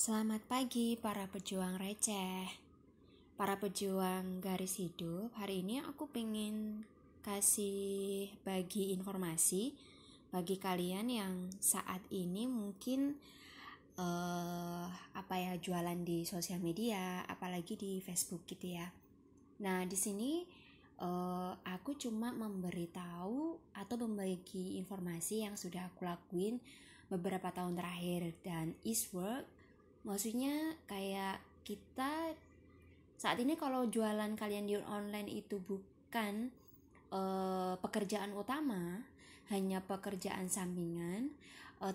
Selamat pagi para pejuang receh, para pejuang garis hidup. Hari ini aku pengen kasih bagi informasi bagi kalian yang saat ini mungkin jualan di sosial media, apalagi di Facebook gitu ya. Nah, di sini aku cuma memberitahu atau membagi informasi yang sudah aku lakuin beberapa tahun terakhir, dan is work. Maksudnya kayak kita saat ini kalau jualan kalian di online itu bukan pekerjaan utama, hanya pekerjaan sampingan,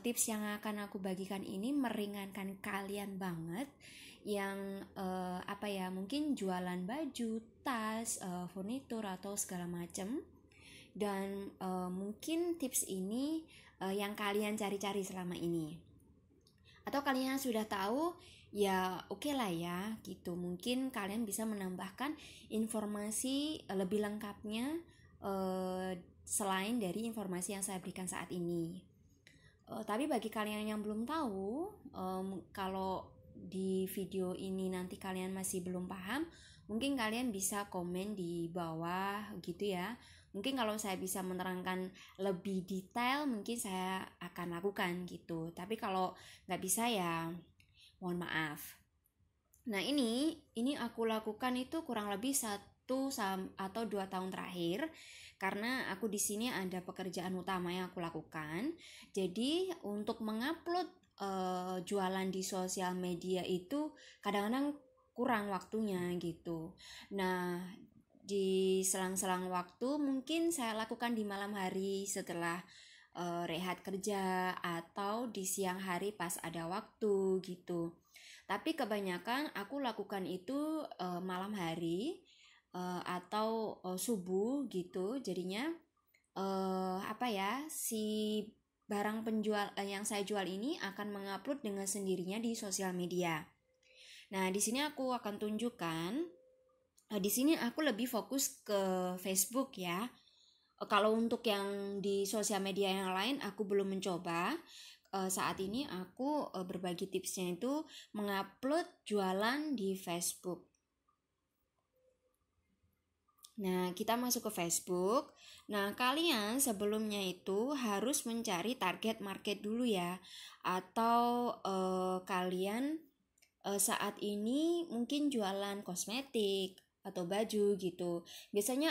tips yang akan aku bagikan ini meringankan kalian banget yang mungkin jualan baju, tas, furnitur atau segala macam. Dan mungkin tips ini yang kalian cari-cari selama ini, atau kalian sudah tahu, ya oke lah ya gitu. Mungkin kalian bisa menambahkan informasi lebih lengkapnya selain dari informasi yang saya berikan saat ini. Tapi bagi kalian yang belum tahu, kalau di video ini nanti kalian masih belum paham, mungkin kalian bisa komen di bawah gitu ya. Mungkin kalau saya bisa menerangkan lebih detail, mungkin saya akan lakukan gitu. Tapi kalau nggak bisa ya mohon maaf. Nah, ini aku lakukan itu kurang lebih 1 atau 2 tahun terakhir, karena aku di sini ada pekerjaan utama yang aku lakukan. Jadi untuk mengupload jualan di sosial media itu kadang-kadang kurang waktunya gitu. Nah, di selang-selang waktu mungkin saya lakukan di malam hari setelah rehat kerja, atau di siang hari pas ada waktu gitu. Tapi kebanyakan aku lakukan itu malam hari atau subuh gitu. Jadinya si barang penjual yang saya jual ini akan mengupload dengan sendirinya di sosial media. Nah, di sini aku akan tunjukkan. Di sini aku lebih fokus ke Facebook ya. Kalau untuk yang di sosial media yang lain aku belum mencoba. Saat ini aku berbagi tipsnya itu mengupload jualan di Facebook. Nah, kita masuk ke Facebook. Nah, kalian sebelumnya itu harus mencari target market dulu ya. Atau kalian saat ini mungkin jualan kosmetik atau baju gitu. Biasanya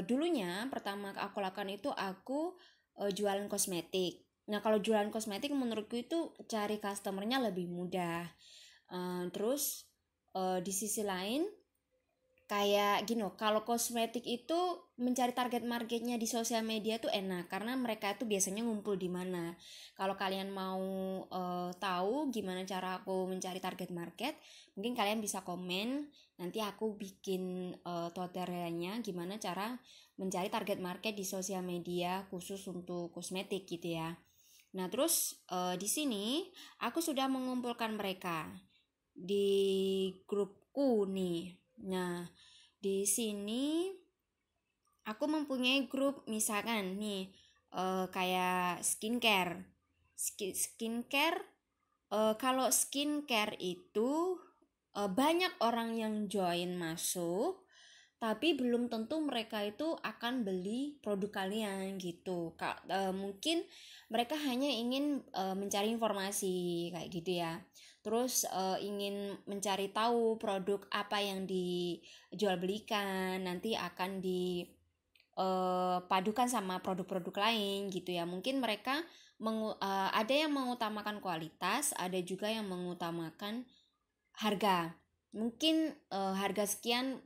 dulunya pertama aku lakukan itu aku jualan kosmetik. Nah, kalau jualan kosmetik menurutku itu cari customernya lebih mudah. Terus di sisi lain kayak gini, kalau kosmetik itu mencari target marketnya di sosial media tuh enak, karena mereka itu biasanya ngumpul di mana. Kalau kalian mau tahu gimana cara aku mencari target market, mungkin kalian bisa komen, nanti aku bikin tutorialnya gimana cara mencari target market di sosial media khusus untuk kosmetik gitu ya. Nah, terus di sini aku sudah mengumpulkan mereka di grupku nih. Nah, di sini aku mempunyai grup, misalkan nih kayak skincare. Kalau skincare itu banyak orang yang join masuk, tapi belum tentu mereka itu akan beli produk kalian gitu. Mungkin mereka hanya ingin mencari informasi kayak gitu ya. Terus ingin mencari tahu produk apa yang dijual belikan, nanti akan dipadukan sama produk-produk lain gitu ya. Mungkin mereka ada yang mengutamakan kualitas, ada juga yang mengutamakan harga. Mungkin harga sekian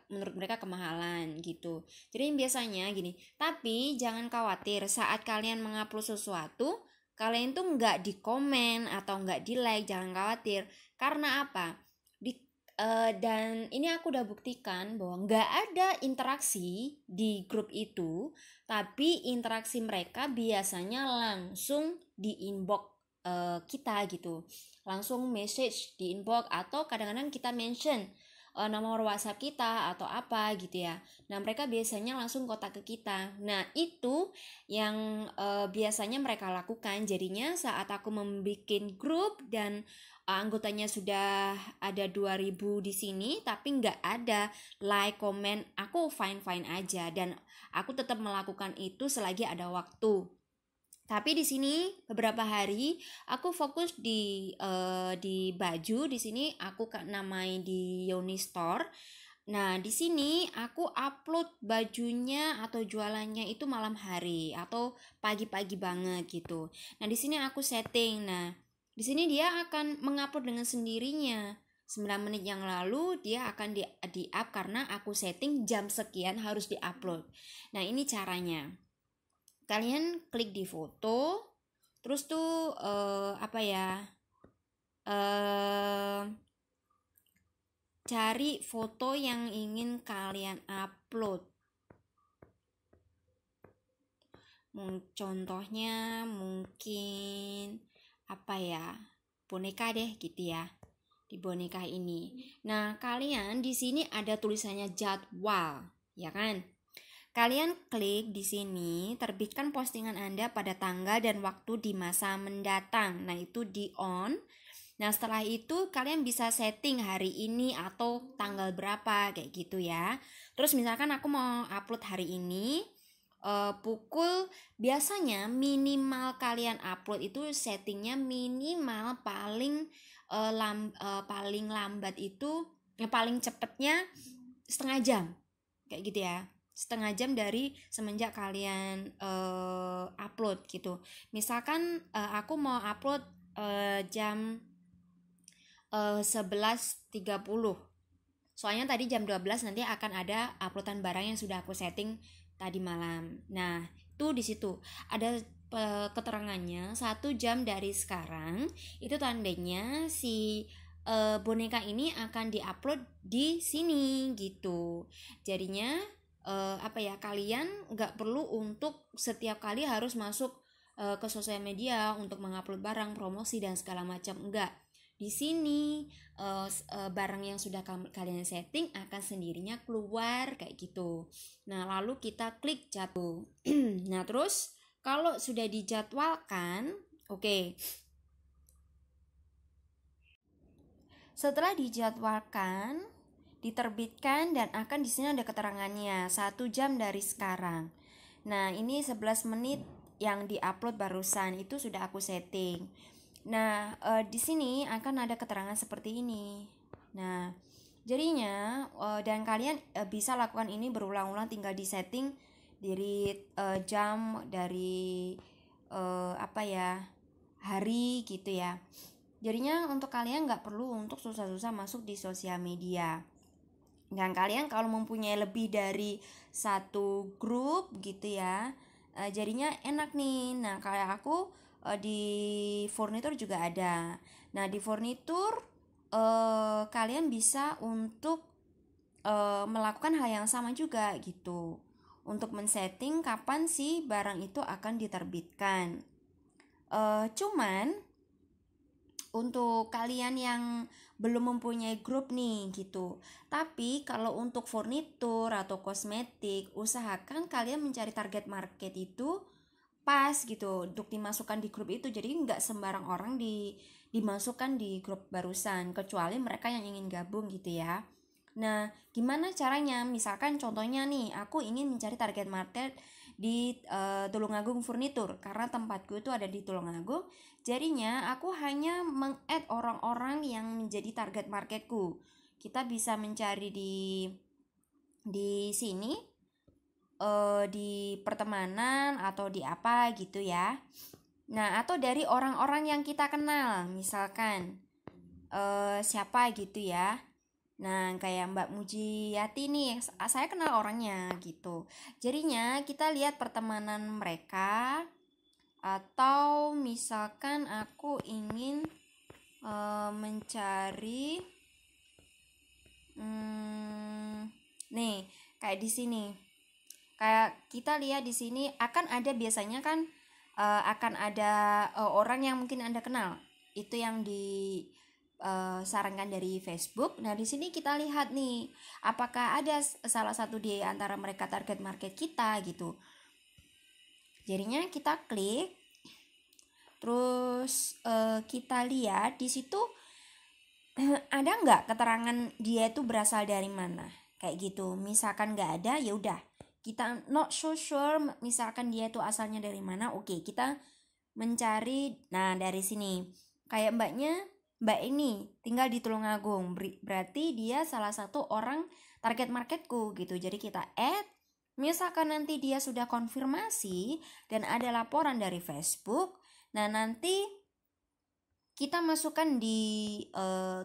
menurut mereka kemahalan gitu. Jadi biasanya gini, tapi jangan khawatir saat kalian mengupload sesuatu, kalian tuh nggak di komen atau nggak di like, jangan khawatir. Karena apa? Dan ini aku udah buktikan bahwa nggak ada interaksi di grup itu, tapi interaksi mereka biasanya langsung di inbox kita gitu, langsung message di inbox, atau kadang-kadang kita mention nomor WhatsApp kita atau apa gitu ya. Nah, mereka biasanya langsung kontak ke kita. Nah, itu yang biasanya mereka lakukan. Jadinya saat aku membuat grup dan anggotanya sudah ada 2000 di sini, tapi nggak ada like, komen, aku fine-fine aja dan aku tetap melakukan itu selagi ada waktu. Tapi di sini beberapa hari aku fokus di baju. Di sini aku namai di Yoni Store. Nah, di sini aku upload bajunya atau jualannya itu malam hari atau pagi-pagi banget gitu. Nah, di sini aku setting. Nah, di sini dia akan mengupload dengan sendirinya. 9 menit yang lalu dia akan di-up karena aku setting jam sekian harus di-upload. Nah, ini caranya. Kalian klik di foto, terus tuh cari foto yang ingin kalian upload. Contohnya mungkin boneka deh gitu ya, di boneka ini. Nah, kalian di sini ada tulisannya jadwal, ya kan? Kalian klik di sini, terbitkan postingan Anda pada tanggal dan waktu di masa mendatang. Nah, itu di on. Nah, setelah itu kalian bisa setting hari ini atau tanggal berapa kayak gitu ya. Terus misalkan aku mau upload hari ini, biasanya minimal kalian upload itu settingnya minimal paling lambat itu paling cepetnya setengah jam kayak gitu ya, setengah jam dari semenjak kalian upload gitu. Misalkan aku mau upload jam 11.30, soalnya tadi jam 12 nanti akan ada uploadan barang yang sudah aku setting tadi malam. Nah, itu di situ ada keterangannya 1 jam dari sekarang, itu tandanya si boneka ini akan diupload di sini gitu. Jadinya kalian nggak perlu untuk setiap kali harus masuk ke sosial media untuk mengupload barang, promosi dan segala macam. Enggak. Di sini barang yang sudah kalian setting akan sendirinya keluar kayak gitu. Nah, lalu kita klik jadwal. Nah, terus kalau sudah dijadwalkan, oke. Setelah dijadwalkan, diterbitkan dan akan di sini ada keterangannya 1 jam dari sekarang. Nah, ini 11 menit yang diupload barusan itu sudah aku setting. Nah, di sini akan ada keterangan seperti ini. Nah, jadinya dan kalian bisa lakukan ini berulang-ulang, tinggal di setting dari jam, dari hari gitu ya. Jadinya untuk kalian nggak perlu untuk susah-susah masuk di sosial media. Dan kalian kalau mempunyai lebih dari 1 grup gitu ya, jadinya enak nih. Nah, kayak aku di furnitur juga ada. Nah, di furnitur kalian bisa untuk melakukan hal yang sama juga gitu, untuk men-setting kapan sih barang itu akan diterbitkan. Cuman untuk kalian yang belum mempunyai grup nih gitu. Tapi kalau untuk furnitur atau kosmetik, usahakan kalian mencari target market itu pas gitu untuk dimasukkan di grup itu. Jadi nggak sembarang orang dimasukkan di grup barusan, kecuali mereka yang ingin gabung gitu ya. Nah, gimana caranya? Misalkan contohnya nih, aku ingin mencari target market di Tulungagung Furnitur karena tempatku itu ada di Tulungagung. Jadinya aku hanya meng-add orang-orang yang menjadi target marketku. Kita bisa mencari di sini di pertemanan atau di apa gitu ya. Nah, atau dari orang-orang yang kita kenal, misalkan siapa gitu ya. Nah, kayak Mbak Mujiyati nih, saya kenal orangnya gitu. Jadinya kita lihat pertemanan mereka. Atau misalkan aku ingin mencari nih, kayak di sini. Kayak kita lihat di sini akan ada biasanya kan akan ada orang yang mungkin Anda kenal. Itu yang sarankan dari Facebook. Nah, di sini kita lihat nih, apakah ada salah satu di antara mereka target market kita gitu. Jadinya kita klik, terus kita lihat di situ ada nggak keterangan dia itu berasal dari mana, kayak gitu. Misalkan nggak ada, ya udah kita not so sure, misalkan dia itu asalnya dari mana. Oke, kita mencari. Nah, dari sini kayak mbak ini tinggal di Tulungagung, berarti dia salah satu orang target marketku gitu. Jadi kita add, misalkan nanti dia sudah konfirmasi dan ada laporan dari Facebook, nah nanti kita masukkan di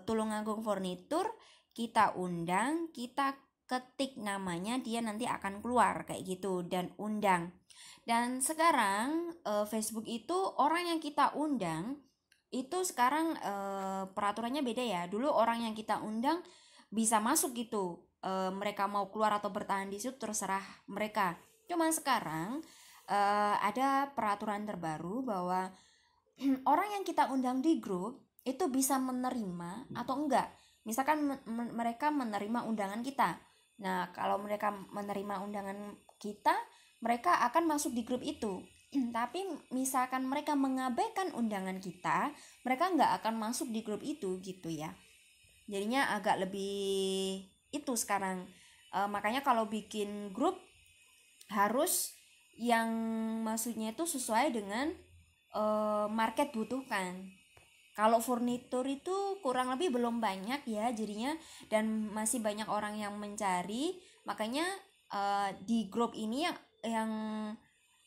Tulungagung Furniture, kita undang, kita ketik namanya, dia nanti akan keluar kayak gitu, dan undang. Dan sekarang Facebook itu orang yang kita undang itu sekarang peraturannya beda ya. Dulu orang yang kita undang bisa masuk gitu, mereka mau keluar atau bertahan di situ terserah mereka. Cuman sekarang ada peraturan terbaru bahwa orang yang kita undang di grup itu bisa menerima atau enggak. Misalkan mereka menerima undangan kita. Nah, kalau mereka menerima undangan kita, mereka akan masuk di grup itu. Tapi misalkan mereka mengabaikan undangan kita, mereka nggak akan masuk di grup itu gitu ya. Jadinya agak lebih itu sekarang. Makanya kalau bikin grup harus yang maksudnya itu sesuai dengan market butuhkan. Kalau furnitur itu kurang lebih belum banyak ya jadinya, dan masih banyak orang yang mencari. Makanya di grup ini yang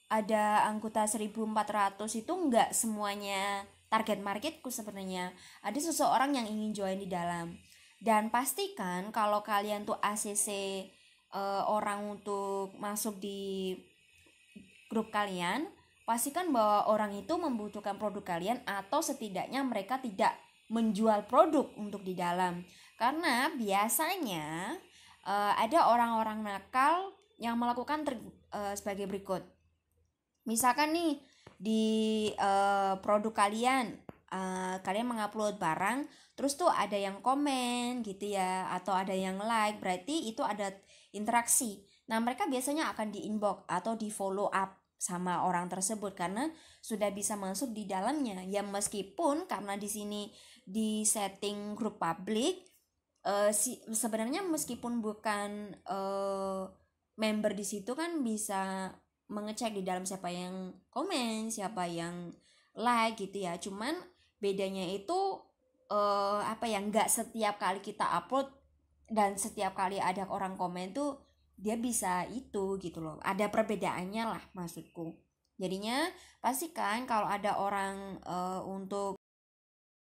ada anggota 1400 itu enggak semuanya target marketku sebenarnya. Ada seseorang yang ingin join di dalam. Dan pastikan kalau kalian tuh ACC orang untuk masuk di grup kalian, pastikan bahwa orang itu membutuhkan produk kalian atau setidaknya mereka tidak menjual produk untuk di dalam. Karena biasanya ada orang-orang nakal yang melakukan sebagai berikut. Misalkan nih di produk kalian, kalian mengupload barang, terus tuh ada yang komen gitu ya, atau ada yang like, berarti itu ada interaksi. Nah, mereka biasanya akan di inbox atau di follow up sama orang tersebut karena sudah bisa masuk di dalamnya. Ya meskipun karena di sini di setting grup publik, sebenarnya meskipun bukan member di situ kan bisa mengecek di dalam siapa yang komen, siapa yang like gitu ya. Cuman bedanya itu nggak setiap kali kita upload dan setiap kali ada orang komen tuh dia bisa itu gitu loh. Ada perbedaannya lah maksudku. Jadinya pastikan kalau ada orang untuk